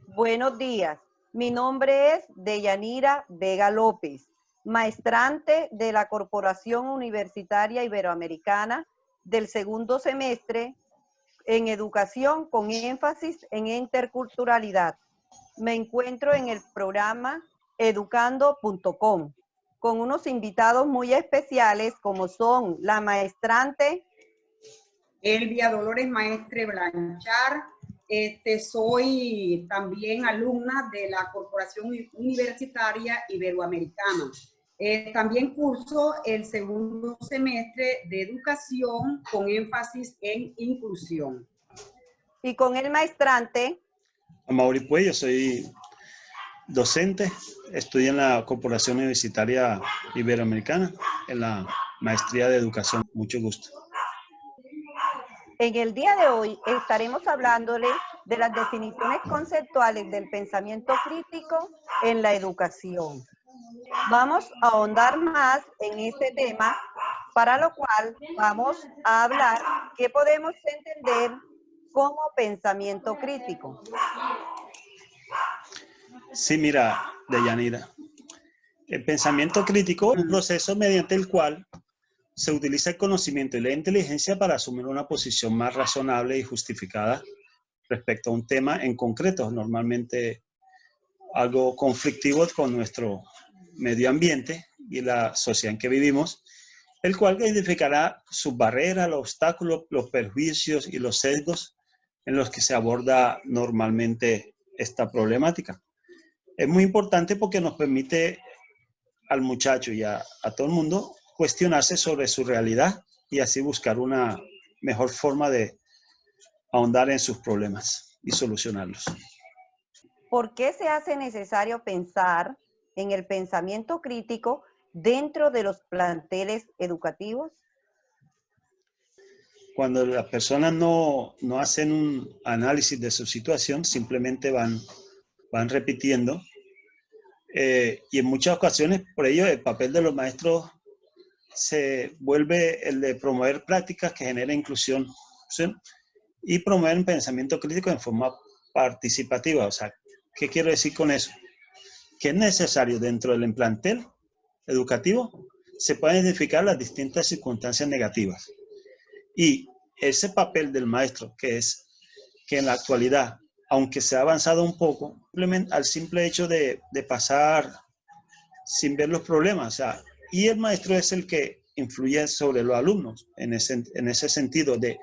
Buenos días. Mi nombre es Deyanira Vega López, maestrante de la Corporación Universitaria Iberoamericana del segundo semestre en educación con énfasis en interculturalidad. Me encuentro en el programa educando.com con unos invitados muy especiales como son la maestrante Elvia Dolores Maestre Blanchard. Soy también alumna de la Corporación Universitaria Iberoamericana. También curso el segundo semestre de educación con énfasis en inclusión. y con el maestrante Amaury Puello, soy docente, estudio en la Corporación Universitaria Iberoamericana, en la maestría de educación. Mucho gusto. En el día de hoy estaremos hablándoles de las definiciones conceptuales del pensamiento crítico en la educación. Vamos a ahondar más en este tema, para lo cual vamos a hablar qué podemos entender como pensamiento crítico. Sí, mira, Deyanira, el pensamiento crítico es un proceso mediante el cual se utiliza el conocimiento y la inteligencia para asumir una posición más razonable y justificada respecto a un tema en concreto, normalmente algo conflictivo con nuestro medio ambiente y la sociedad en que vivimos, el cual identificará sus barreras, los obstáculos, los perjuicios y los sesgos en los que se aborda normalmente esta problemática. Es muy importante porque nos permite al muchacho y a todo el mundo cuestionarse sobre su realidad y así buscar una mejor forma de ahondar en sus problemas y solucionarlos. ¿Por qué se hace necesario pensar en el pensamiento crítico dentro de los planteles educativos? Cuando las personas no hacen un análisis de su situación, simplemente van repitiendo. Y en muchas ocasiones, por ello, el papel de los maestros se vuelve el de promover prácticas que generen inclusión, ¿sí? Y promover un pensamiento crítico en forma participativa. O sea, ¿qué quiero decir con eso? Que es necesario dentro del plantel educativo se pueden identificar las distintas circunstancias negativas. Y ese papel del maestro, que es que en la actualidad, aunque se ha avanzado un poco, al simple hecho de pasar sin ver los problemas, o sea, y el maestro es el que influye sobre los alumnos en ese sentido de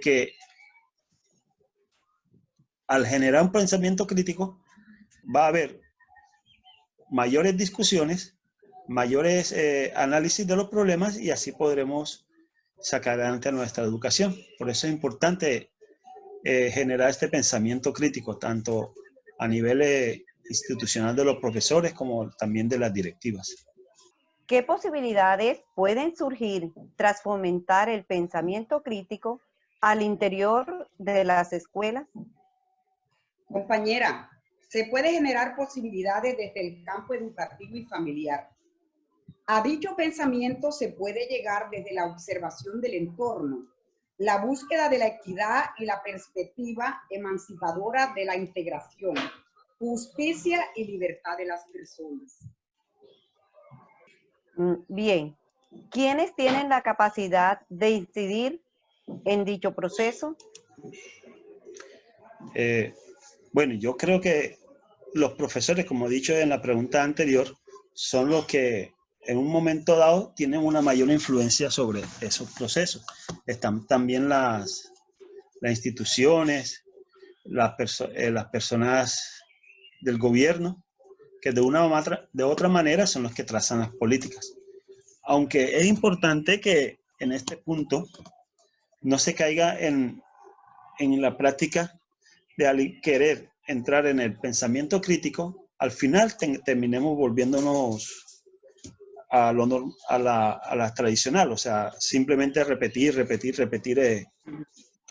que al generar un pensamiento crítico va a haber mayores discusiones, mayores análisis de los problemas y así podremos sacar adelante nuestra educación. Por eso es importante generar este pensamiento crítico, tanto a nivel institucional de los profesores como también de las directivas. ¿Qué posibilidades pueden surgir tras fomentar el pensamiento crítico al interior de las escuelas? Compañera, se puede generar posibilidades desde el campo educativo y familiar. A dicho pensamiento se puede llegar desde la observación del entorno, la búsqueda de la equidad y la perspectiva emancipadora de la integración, justicia y libertad de las personas. Bien, ¿quiénes tienen la capacidad de incidir en dicho proceso? Bueno, yo creo que los profesores, como he dicho en la pregunta anterior, son los que en un momento dado tienen una mayor influencia sobre esos procesos. Están también las instituciones, las personas del gobierno, que de otra manera son los que trazan las políticas. Aunque es importante que en este punto no se caiga en la práctica de querer entrar en el pensamiento crítico, al final terminemos volviéndonos a la tradicional, o sea, simplemente repetir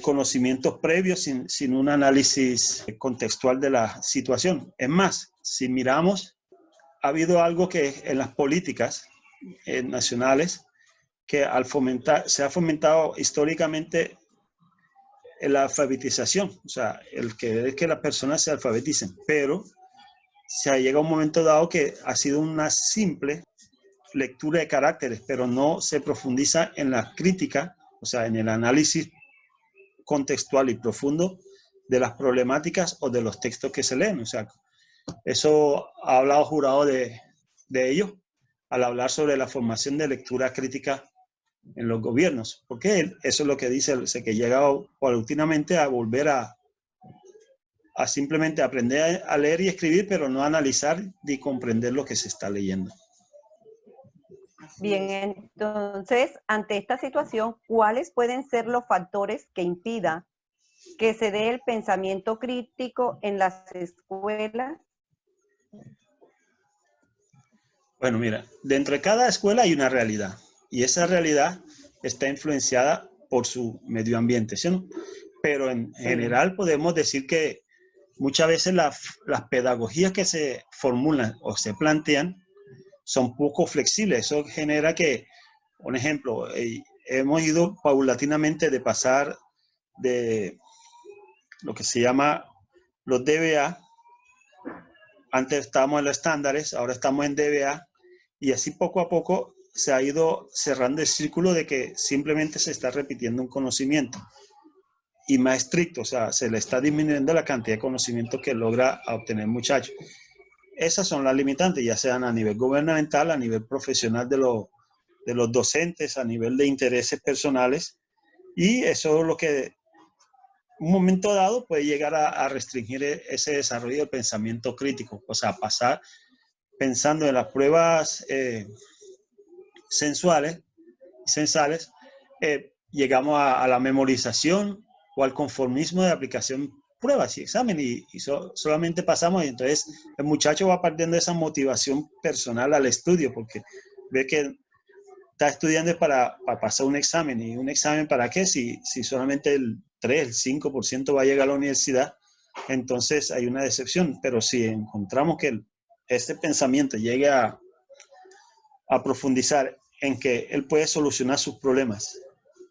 conocimientos previos sin un análisis contextual de la situación. Es más, si miramos, ha habido algo que en las políticas nacionales que se ha fomentado históricamente la alfabetización, o sea, el querer que las personas se alfabeticen, pero se llega a un momento dado que ha sido una simple lectura de caracteres, pero no se profundiza en la crítica, o sea, en el análisis contextual y profundo de las problemáticas o de los textos que se leen. O sea, eso ha hablado Jurado de ello al hablar sobre la formación de lectura crítica en los gobiernos, porque eso es lo que dice, que llega paulatinamente a volver a simplemente aprender a leer y escribir, pero no analizar ni comprender lo que se está leyendo. Bien, entonces, ante esta situación, ¿cuáles pueden ser los factores que impidan que se dé el pensamiento crítico en las escuelas? Bueno, mira, dentro de cada escuela hay una realidad y esa realidad está influenciada por su medio ambiente, ¿sí o no? Pero en general podemos decir que muchas veces las pedagogías que se formulan o se plantean son poco flexibles. Eso genera que, un ejemplo, hemos ido paulatinamente de pasar de lo que se llama los DBA. Antes estábamos en los estándares, ahora estamos en DBA, y así poco a poco se ha ido cerrando el círculo de que simplemente se está repitiendo un conocimiento y más estricto, o sea, se le está disminuyendo la cantidad de conocimiento que logra obtener el muchacho. Esas son las limitantes, ya sean a nivel gubernamental, a nivel profesional de los docentes, a nivel de intereses personales, y eso es lo que un momento dado puede llegar a restringir ese desarrollo del pensamiento crítico, o sea, pasar pensando en las pruebas sensales, llegamos a la memorización o al conformismo de aplicación pruebas y exámenes y solamente pasamos y entonces el muchacho va perdiendo esa motivación personal al estudio porque ve que está estudiando para pasar un examen y un examen para qué si solamente el 3, el 5% va a llegar a la universidad, entonces hay una decepción, pero si encontramos que este pensamiento llegue a profundizar en que él puede solucionar sus problemas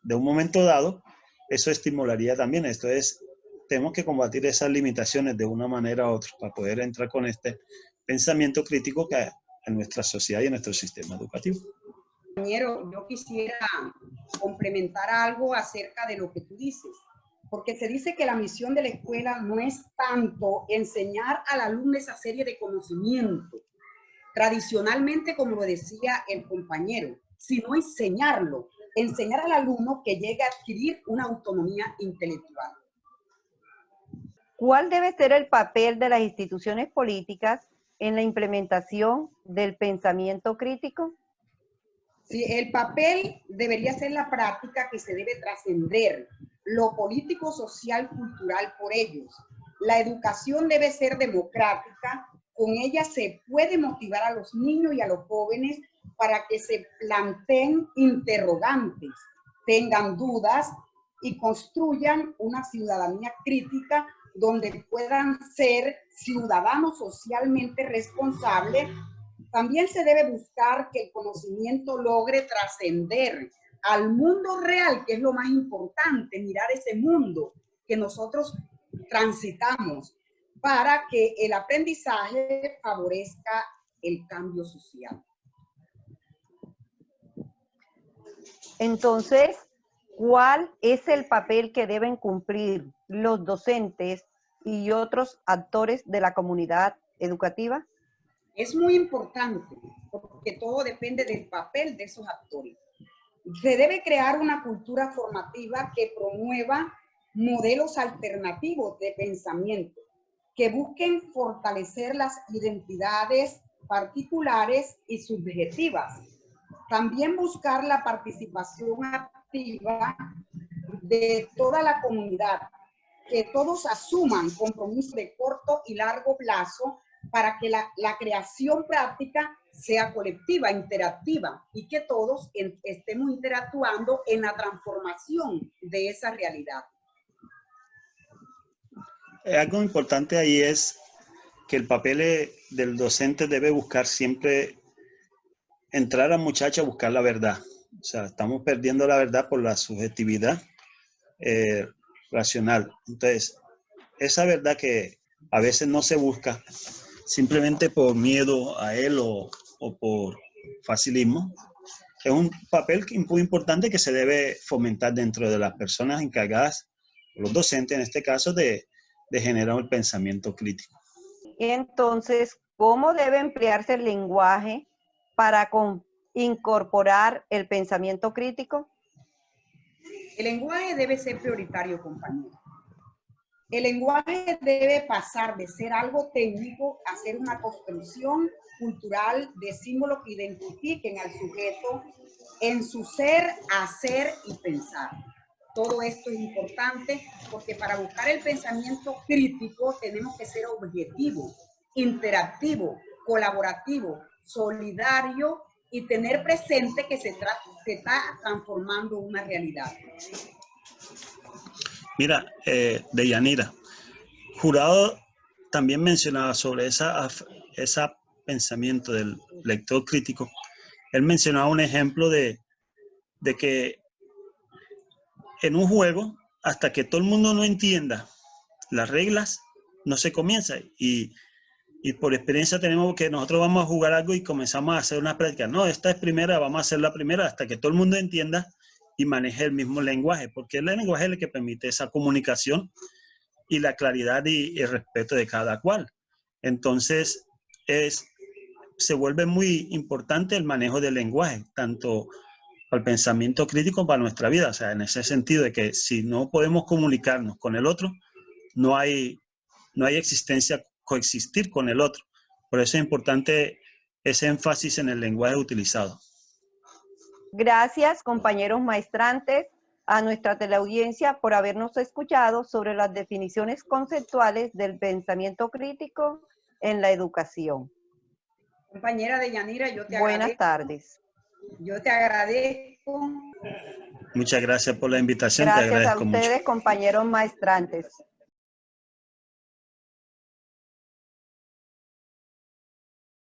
de un momento dado, eso estimularía también. Esto es, tenemos que combatir esas limitaciones de una manera u otra para poder entrar con este pensamiento crítico que hay en nuestra sociedad y en nuestro sistema educativo. Compañero, yo quisiera complementar algo acerca de lo que tú dices, porque se dice que la misión de la escuela no es tanto enseñar al alumno esa serie de conocimientos, tradicionalmente, como lo decía el compañero, sino enseñar al alumno que llegue a adquirir una autonomía intelectual. ¿Cuál debe ser el papel de las instituciones políticas en la implementación del pensamiento crítico? Sí, el papel debería ser la práctica que se debe trascender lo político, social, cultural por ellos. La educación debe ser democrática, con ella se puede motivar a los niños y a los jóvenes para que se planteen interrogantes, tengan dudas y construyan una ciudadanía crítica donde puedan ser ciudadanos socialmente responsables. También se debe buscar que el conocimiento logre trascender al mundo real, que es lo más importante, mirar ese mundo que nosotros transitamos para que el aprendizaje favorezca el cambio social. Entonces, ¿cuál es el papel que deben cumplir los docentes y otros actores de la comunidad educativa? Es muy importante porque todo depende del papel de esos actores. Se debe crear una cultura formativa que promueva modelos alternativos de pensamiento, que busquen fortalecer las identidades particulares y subjetivas. También buscar la participación activa de toda la comunidad, que todos asuman compromisos de corto y largo plazo para que la creación práctica sea colectiva, interactiva, y que todos estemos interactuando en la transformación de esa realidad. Algo importante ahí es que el papel del docente debe buscar siempre entrar al muchacho a buscar la verdad. O sea, estamos perdiendo la verdad por la subjetividad. racional. Entonces, esa verdad que a veces no se busca simplemente por miedo a él o por facilismo, es un papel muy importante que se debe fomentar dentro de las personas encargadas, los docentes en este caso, de generar el pensamiento crítico. Entonces, ¿cómo debe emplearse el lenguaje para incorporar el pensamiento crítico? El lenguaje debe ser prioritario, compañero. El lenguaje debe pasar de ser algo técnico a ser una construcción cultural de símbolos que identifiquen al sujeto en su ser, hacer y pensar. Todo esto es importante porque para buscar el pensamiento crítico tenemos que ser objetivo, interactivo, colaborativo, solidario y tener presente que se está transformando una realidad. Mira, Deyanira, Jurado también mencionaba sobre ese pensamiento del lector crítico. Él mencionaba un ejemplo de que en un juego, hasta que todo el mundo no entienda las reglas, no se comienza. Y por experiencia tenemos que nosotros vamos a jugar algo y comenzamos a hacer una práctica. No, esta es primera, vamos a hacer la primera hasta que todo el mundo entienda y maneje el mismo lenguaje, porque el lenguaje es el que permite esa comunicación y la claridad y el respeto de cada cual. Entonces, se vuelve muy importante el manejo del lenguaje, tanto para el pensamiento crítico para nuestra vida. O sea, en ese sentido de que si no podemos comunicarnos con el otro, no hay existencia, coexistir con el otro. Por eso es importante ese énfasis en el lenguaje utilizado. Gracias, compañeros maestrantes, a nuestra teleaudiencia por habernos escuchado sobre las definiciones conceptuales del pensamiento crítico en la educación. Compañera Deyanira, yo te agradezco. Buenas tardes. Yo te agradezco. Muchas gracias por la invitación. Gracias te agradezco a ustedes, mucho. compañeros maestrantes.